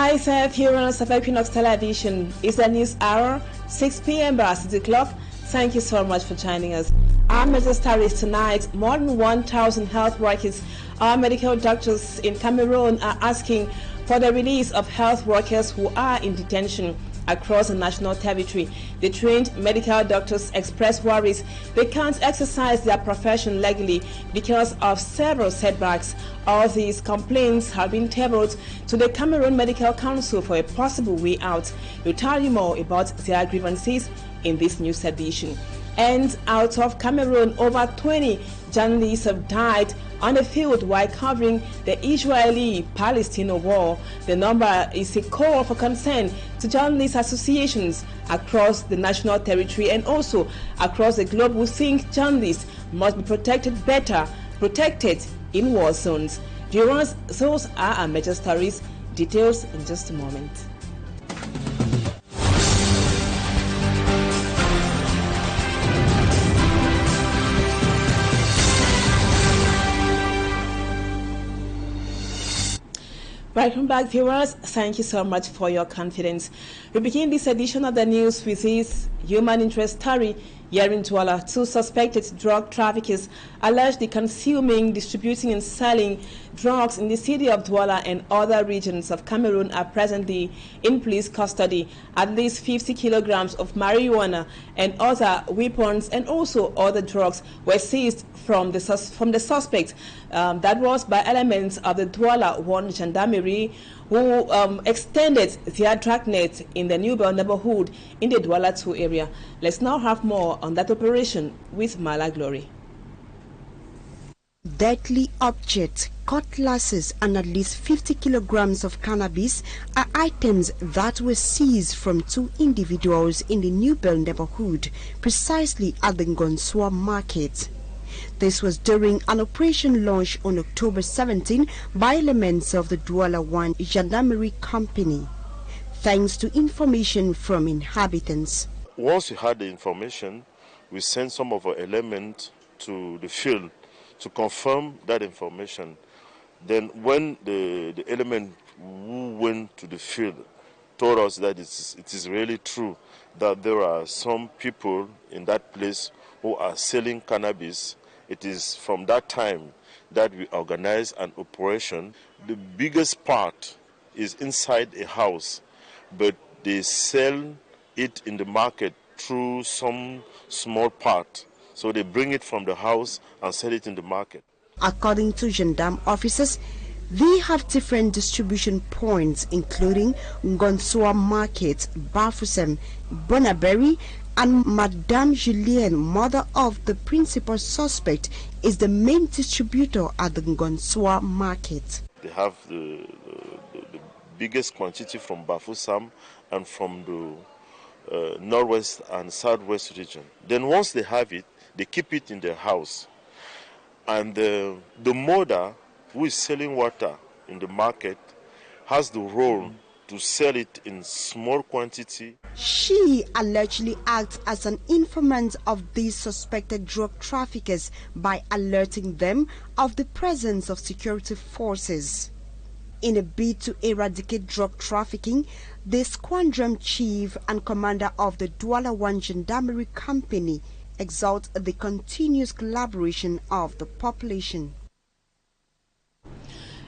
Hi, sir, viewers of Equinoxe Television. It's the news hour, 6 p.m. by City Clock. Thank you so much for joining us. Our major stories tonight: more than 1,000 health workers, our medical doctors in Cameroon are asking for the release of health workers who are in detention across the national territory. The trained medical doctors express worries they can't exercise their profession legally because of several setbacks. All these complaints have been tabled to the Cameroon Medical Council for a possible way out. We'll tell you more about their grievances in this news edition. And out of Cameroon, over 20 journalists have died on the field while covering the Israeli-Palestine war. The number is a call for concern to journalist associations across the national territory and also across the globe who think journalists must be protected in war zones. Viewers, those are our major stories. Details in just a moment. Welcome back, viewers. Thank you so much for your confidence. We begin this edition of the news with this human interest story. Here in Douala, 2 suspected drug traffickers allegedly consuming, distributing and selling drugs in the city of Douala and other regions of Cameroon are presently in police custody. At least 50 kilograms of marijuana and other weapons and also other drugs were seized from the suspect. That was by elements of the Douala 1 Gendarmerie, who extended their dragnet in the New neighborhood in the Douala 2 area. Let's now have more on that operation with Mala Glory. Deadly objects, cutlasses, and at least 50 kilograms of cannabis are items that were seized from 2 individuals in the New neighborhood, precisely at the Ngonsua market. This was during an operation launched on October 17 by elements of the Douala 1 Gendarmerie Company, thanks to information from inhabitants. Once we had the information, we sent some of our elements to the field to confirm that information. Then when the element who went to the field told us that it is really true that there are some people in that place who are selling cannabis, it is from that time that we organize an operation. The biggest part is inside a house, but they sell it in the market through some small part. So they bring it from the house and sell it in the market. According to gendarme officers, they have different distribution points, including Ngonsua Market, Bafusem, Bonaberry, and Madame Julienne, mother of the principal suspect, is the main distributor at the Ngonsua Market. They have the biggest quantity from Bafusam and from the northwest and southwest region. Then once they have it, they keep it in their house. And the mother who is selling water in the market has the role to sell it in small quantity. She allegedly acts as an informant of these suspected drug traffickers by alerting them of the presence of security forces. In a bid to eradicate drug trafficking, the squadron chief and commander of the Douala 1 Gendarmerie Company exalt the continuous collaboration of the population.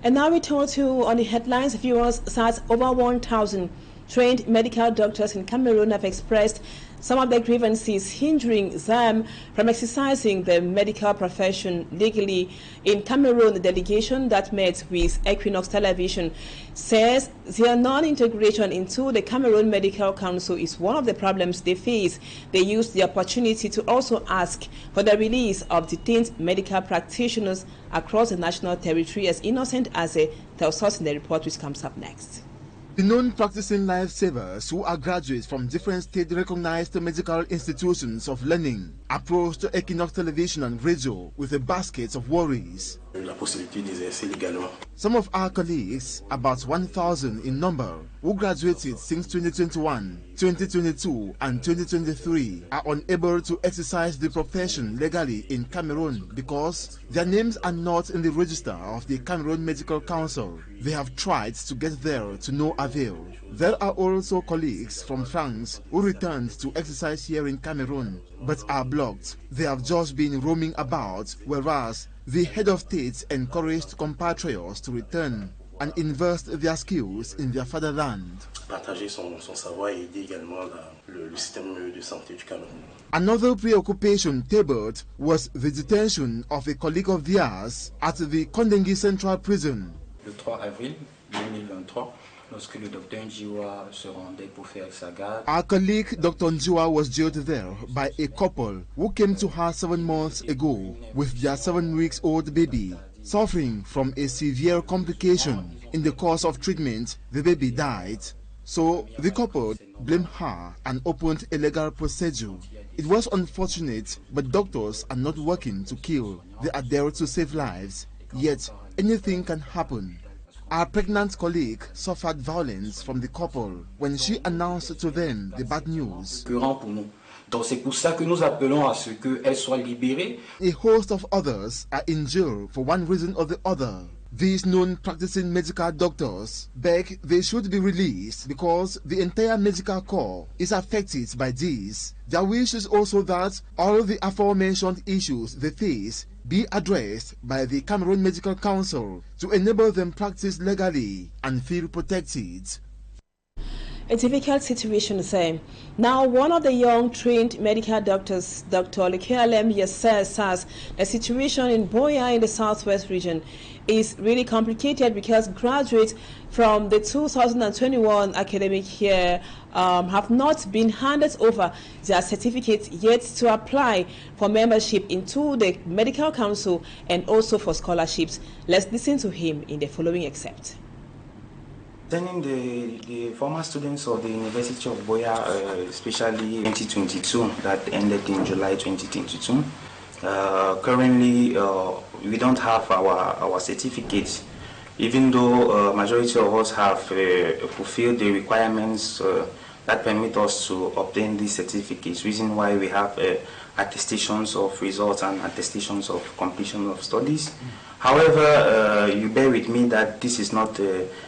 And now we told you on the headlines, viewers, that over 1,000 trained medical doctors in Cameroon have expressed some of their grievances hindering them from exercising the medical profession legally. In Cameroon, the delegation that met with Equinoxe Television says their non-integration into the Cameroon Medical Council is one of the problems they face. They used the opportunity to also ask for the release of detained medical practitioners across the national territory, as Innocent Aze tells us in the report which comes up next. The non-practicing lifesavers who are graduates from different state-recognized medical institutions of learning approached Equinoxe Television and Radio with a basket of worries. Some of our colleagues, about 1,000 in number, who graduated since 2021, 2022 and 2023 are unable to exercise the profession legally in Cameroon because their names are not in the register of the Cameroon Medical Council. They have tried to get there to no avail. There are also colleagues from France who returned to exercise here in Cameroon but are blocked. They have just been roaming about, whereas the head of state encouraged compatriots to return and invest their skills in their fatherland. Another preoccupation tabled was the detention of a colleague of theirs at the Kondengi Central Prison. Le 3 avril 2023, lorsque le docteur Njiwa se rendait pour faire sa garde. Our colleague Dr. Njiwa was jailed there by a couple who came to her 7 months ago with their 7-week-old baby, suffering from a severe complication. In the course of treatment, the baby died. So the couple blamed her and opened a legal procedure. It was unfortunate, but doctors are not working to kill. They are there to save lives. Yet, anything can happen. Our pregnant colleague suffered violence from the couple when she announced to them the bad news. Donc c'est pour ça que nous appelons à ce qu'elle soit libérée. A host of others are in jail for one reason or the other. These non-practicing medical doctors beg they should be released because the entire medical corps is affected by this. Their wish is also that all the aforementioned issues they face be addressed by the Cameroon Medical Council to enable them practice legally and feel protected. A difficult situation, say. Now, one of the young trained medical doctors, Dr. Lekealem, says the situation in Boya in the southwest region is really complicated because graduates from the 2021 academic year have not been handed over their certificates yet to apply for membership into the Medical Council and also for scholarships. Let's listen to him in the following excerpt. Concerning the former students of the University of Boya, especially 2022, that ended in July 2022, currently we don't have our certificates, even though majority of us have fulfilled the requirements that permit us to obtain these certificates, reason why we have attestations of results and attestations of completion of studies. However, you bear with me that this is not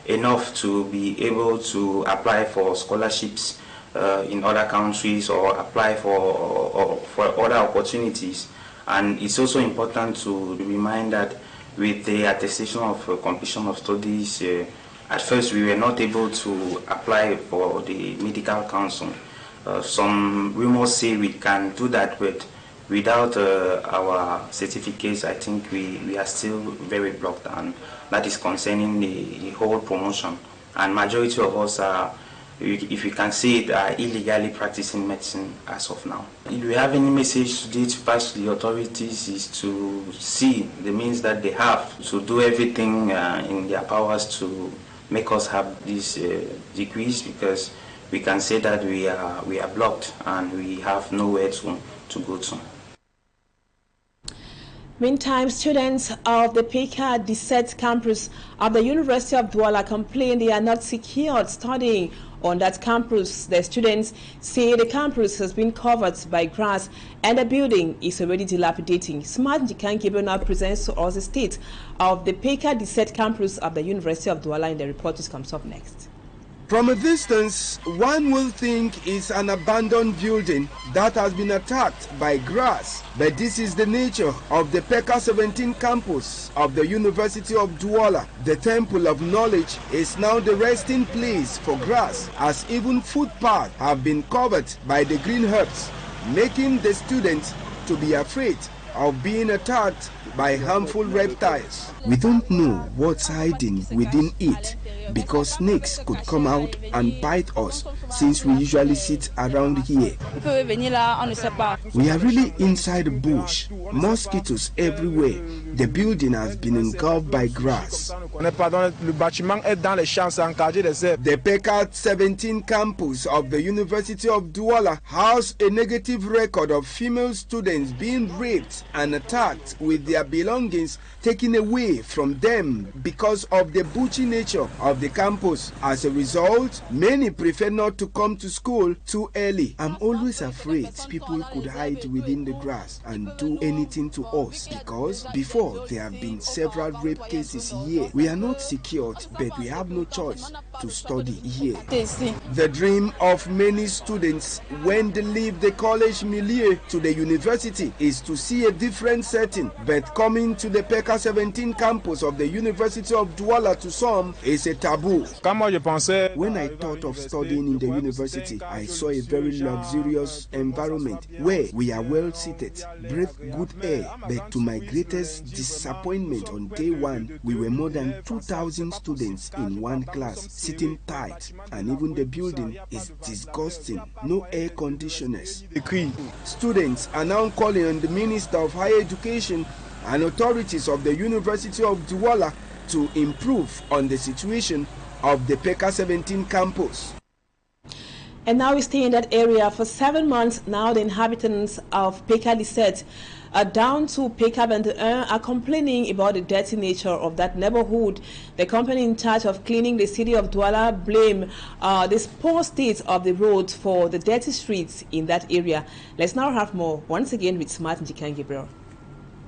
enough to be able to apply for scholarships in other countries or apply for other opportunities. And it's also important to remind that with the attestation of completion of studies, at first we were not able to apply for the Medical Council. Some rumors say we can do that, but without our certificates, I think we are still very blocked, and that is concerning the whole promotion. And majority of us are, if we can say it, are illegally practicing medicine as of now. If we have any message today to pass to the authorities is to see the means that they have to do everything in their powers to make us have these degrees, because we can say that we are blocked and we have nowhere to go to. Meantime, students of the PK DSET campus of the University of Douala complain they are not secured studying on that campus. The students say the campus has been covered by grass and the building is already dilapidating. Smart Jikankibe now presents to us the state of the PK DSET campus of the University of Douala in the report which comes up next. From a distance, one will think it's an abandoned building that has been attacked by grass. But this is the nature of the PK 17 campus of the University of Douala. The Temple of Knowledge is now the resting place for grass, as even footpaths have been covered by the green herbs, making the students to be afraid of being attacked by harmful reptiles. We don't know what's hiding within it, because snakes could come out and bite us, since we usually sit around here. We are really inside the bush, mosquitoes everywhere. The building has been engulfed by grass. The PECA 17 campus of the University of Douala has a negative record of female students being raped and attacked with their belongings taken away from them because of the butchy nature of the campus. As a result, many prefer not to come to school too early. I'm always afraid people could hide within the grass and do anything to us, because before there have been several rape cases here. We are not secured, but we have no choice to study here. The dream of many students when they leave the college milieu to the university is to see a different setting, but coming to the PECA 17 campus of the University of Douala to some is a taboo. When I thought of studying in the university, I saw a very luxurious environment where we are well seated, breathe good air, but to my greatest disappointment, on day one, we were more than 2,000 students in one class, sitting tight, and even the building is disgusting. No air conditioners. Students are now calling on the Minister of Higher Education and authorities of the University of Douala to improve on the situation of the PECA 17 campus. And now we stay in that area for 7 months now. The inhabitants of PECA Lisette down to PECA Bendeun are complaining about the dirty nature of that neighborhood. The company in charge of cleaning the city of Douala blame this poor state of the road for the dirty streets in that area. Let's now have more once again with Smart Njikan Gabriel.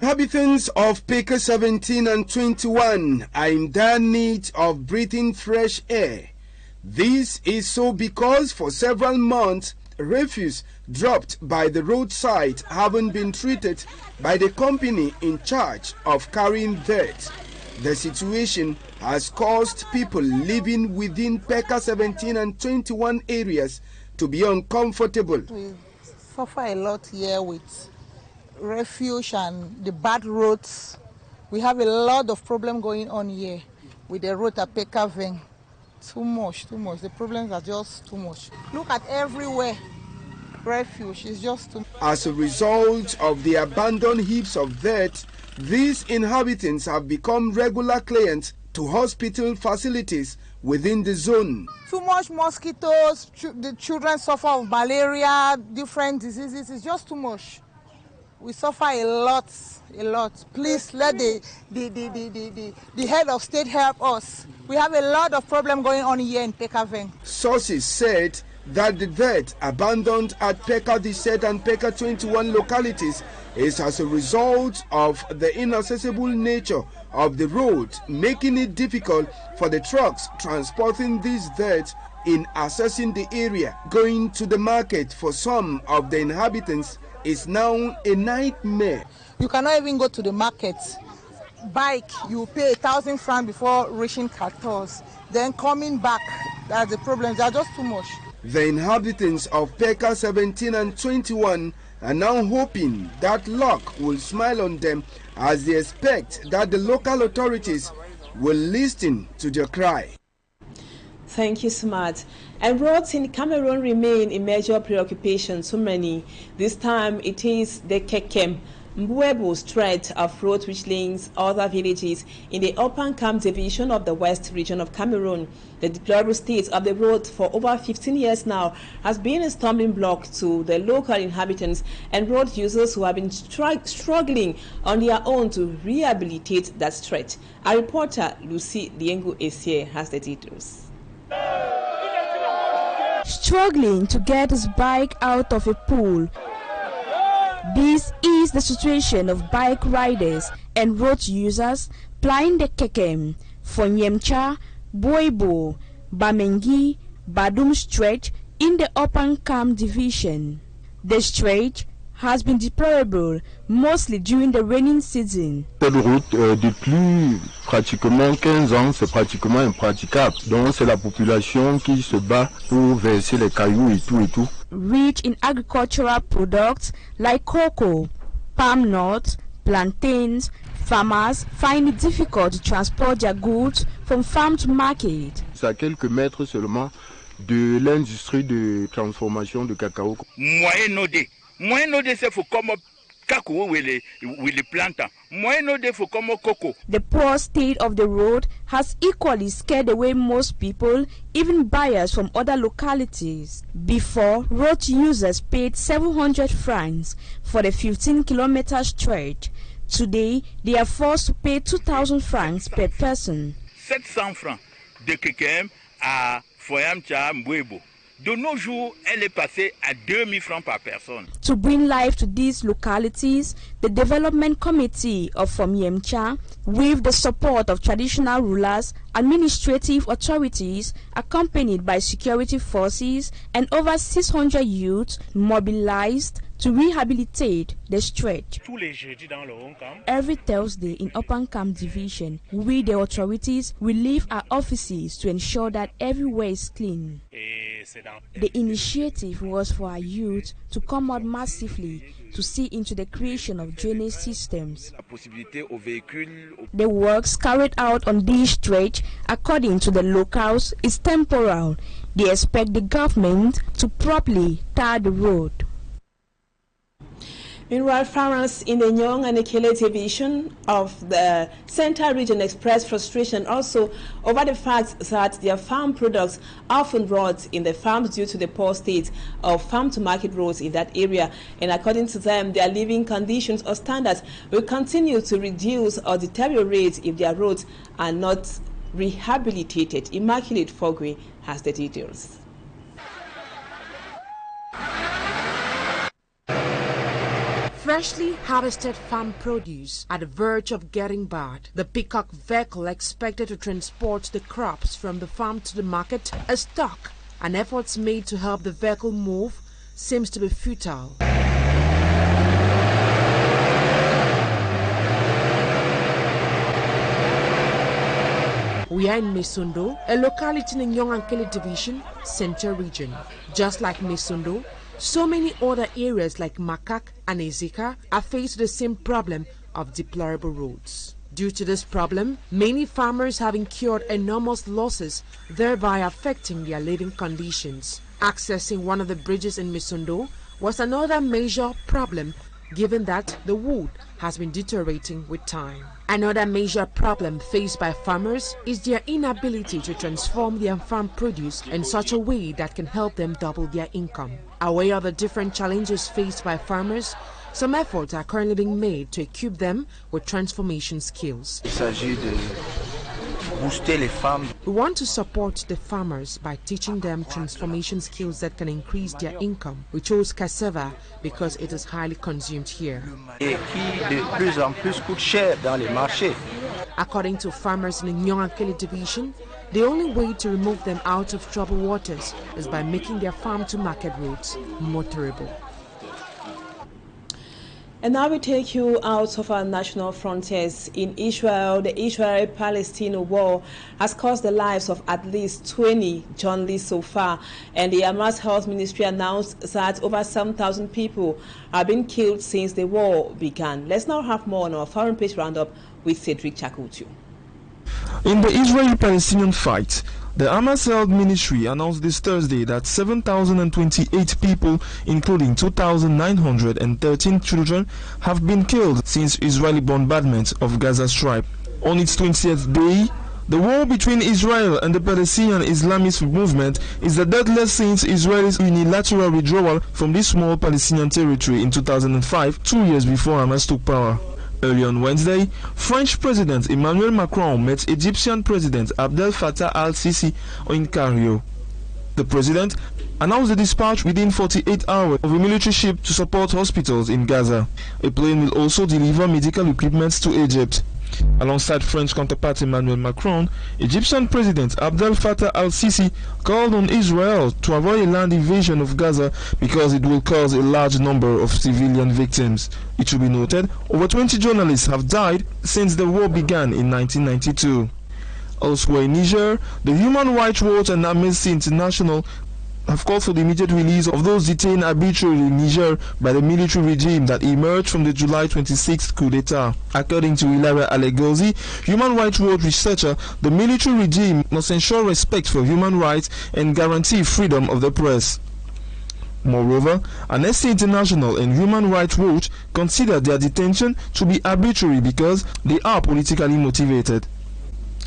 Inhabitants of PECA 17 and 21 are in dire need of breathing fresh air. This is so because for several months, refuse dropped by the roadside haven't been treated by the company in charge of carrying dirt. The situation has caused people living within PECA 17 and 21 areas to be uncomfortable. We suffer a lot here with refuge and the bad roads. We have a lot of problem going on here with the road at PECA Veng. Too much. The problems are just too much. Look at everywhere. Refuge is just too much. As a result of the abandoned heaps of dirt, these inhabitants have become regular clients to hospital facilities within the zone. Too much mosquitoes, the children suffer of malaria, different diseases. It's just too much. We suffer a lot. Please let the head of state help us. We have a lot of problem going on here in PECA Veng. Sources said that the dirt abandoned at PECA Lisette and PECA 21 localities is as a result of the inaccessible nature of the road, making it difficult for the trucks transporting this dirt in accessing the area. Going to the market for some of the inhabitants is now a nightmare. You cannot even go to the market. Bike, you pay 1,000 francs before reaching 14. Then coming back, that's the problem. They are just too much. The inhabitants of PECA 17 and 21 are now hoping that luck will smile on them as they expect that the local authorities will listen to their cry. Thank you, Smart. And roads in Cameroon remain a major preoccupation to many. This time it is the Kekem Mbuebo stretch of road which links other villages in the Aucun division of the West region of Cameroon. The deplorable state of the road for over 15 years now has been a stumbling block to the local inhabitants and road users who have been struggling on their own to rehabilitate that stretch. Our reporter Lucy Liengu Esie has the details. Struggling to get his bike out of a pool. This is the situation of bike riders and road users plying the Kekem, Fonyemcha, Boibo, Bamengi, Badum stretch in the Aucun division. The stretch has been deplorable, mostly during the raining season. Cette route, depuis pratiquement 15 ans, c'est pratiquement impraticable. Donc c'est la population qui se bat pour verser les cailloux et tout. Rich in agricultural products like cocoa, palm nuts, plantains, farmers find it difficult to transport their goods from farm to market. C'est à quelques mètres seulement de l'industrie de transformation de cacao. Moyen nodé, c'est faut comme The poor state of the road has equally scared away most people, even buyers from other localities. Before, road users paid 700 francs for the 15-kilometer stretch. Today, they are forced to pay 2,000 francs per person. 700 francs de Kekem à Foyamcha Mbwebo. De nos jours, elle est passée à 2000 francs par personne. To bring life to these localities, the Development Committee of Foyamcha, with the support of traditional rulers, administrative authorities, accompanied by security forces, and over 600 youths mobilized to rehabilitate the stretch. Every Thursday in Opankam Division, we the authorities will leave our offices to ensure that everywhere is clean. The initiative was for our youth to come out massively to see into the creation of drainage systems. The works carried out on this stretch, according to the locals, is temporal. They expect the government to properly tar the road. Meanwhile, farmers in the Nyong and Ekele division of the Central Region expressed frustration also over the fact that their farm products often rot in the farms due to the poor state of farm-to-market roads in that area. And according to them, their living conditions or standards will continue to reduce or deteriorate if their roads are not rehabilitated. Immaculate Fogwe has the details. Freshly harvested farm produce at the verge of getting bad. The Peacock vehicle expected to transport the crops from the farm to the market is stuck, and efforts made to help the vehicle move seems to be futile. We are in Mesondo, a locality in the Nyong and Kele Division, Central Region. Just like Mesondo, so many other areas like Makak and Ezeka are faced with the same problem of deplorable roads. Due to this problem, many farmers have incurred enormous losses, thereby affecting their living conditions. Accessing one of the bridges in Mesondo was another major problem, given that the wood has been deteriorating with time. Another major problem faced by farmers is their inability to transform their farm produce in such a way that can help them double their income. Aware of the different challenges faced by farmers, some efforts are currently being made to equip them with transformation skills. We want to support the farmers by teaching them transformation skills that can increase their income. We chose cassava because it is highly consumed here. According to farmers in the Nyong and Kele division, the only way to remove them out of troubled waters is by making their farm-to-market roads motorable. And now we take you out of our national frontiers. In Israel, the Israel-Palestine war has cost the lives of at least 20 journalists so far. And the Hamas Health Ministry announced that over 7,000 people have been killed since the war began. Let's now have more on our foreign page roundup with Cedric Chakutu. In the Israeli-Palestinian fight, the Hamas Health Ministry announced this Thursday that 7,028 people, including 2,913 children, have been killed since Israeli bombardment of Gaza Strip. On its 20th day, the war between Israel and the Palestinian Islamist movement is the deadliest since Israel's unilateral withdrawal from this small Palestinian territory in 2005, 2 years before Hamas took power. Early on Wednesday, French President Emmanuel Macron met Egyptian President Abdel Fattah al-Sisi in Cairo. The president announced the dispatch within 48 hours of a military ship to support hospitals in Gaza. A plane will also deliver medical equipment to Egypt. Alongside French counterpart Emmanuel Macron, Egyptian President Abdel Fattah al-Sisi called on Israel to avoid a land invasion of Gaza because it will cause a large number of civilian victims. It should be noted, over 20 journalists have died since the war began in 1992. Elsewhere in Niger, the Human Rights Watch and Amnesty International have called for the immediate release of those detained arbitrarily in Niger by the military regime that emerged from the July 26th coup d'etat. According to Hilaria Alegozi, Human Rights Watch researcher, the military regime must ensure respect for human rights and guarantee freedom of the press. Moreover, Amnesty International and Human Rights Watch consider their detention to be arbitrary because they are politically motivated.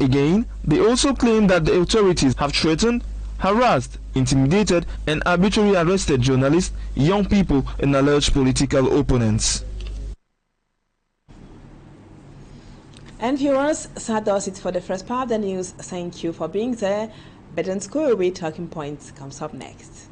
Again, they also claim that the authorities have threatened, harassed, intimidated, and arbitrarily arrested journalists, young people, and alleged political opponents. And viewers, that does it for the first part of the news. Thank you for being there. Bedouin School Talking Points comes up next.